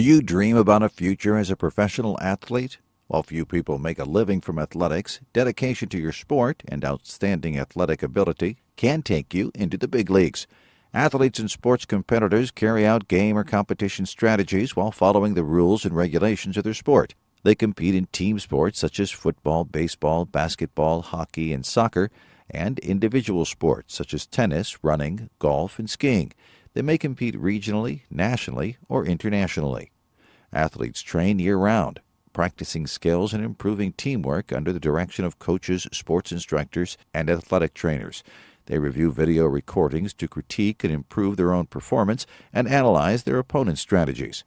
Do you dream about a future as a professional athlete? While few people make a living from athletics, dedication to your sport and outstanding athletic ability can take you into the big leagues. Athletes and sports competitors carry out game or competition strategies while following the rules and regulations of their sport. They compete in team sports such as football, baseball, basketball, hockey, and soccer, and individual sports such as tennis, running, golf, and skiing. They may compete regionally, nationally, or internationally. Athletes train year-round, practicing skills and improving teamwork under the direction of coaches, sports instructors, and athletic trainers. They review video recordings to critique and improve their own performance and analyze their opponent's strategies.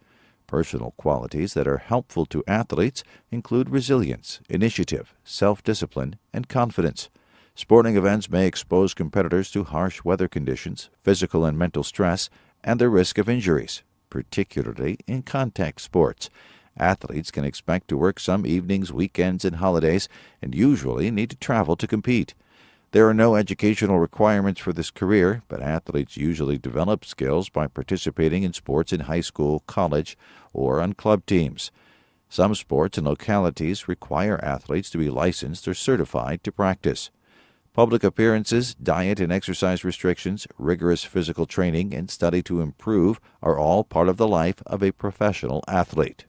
Personal qualities that are helpful to athletes include resilience, initiative, self-discipline, and confidence. Sporting events may expose competitors to harsh weather conditions, physical and mental stress, and the risk of injuries, particularly in contact sports. Athletes can expect to work some evenings, weekends, and holidays, and usually need to travel to compete. There are no educational requirements for this career, but athletes usually develop skills by participating in sports in high school, college, or on club teams. Some sports and localities require athletes to be licensed or certified to practice. Public appearances, diet and exercise restrictions, rigorous physical training, and study to improve are all part of the life of a professional athlete.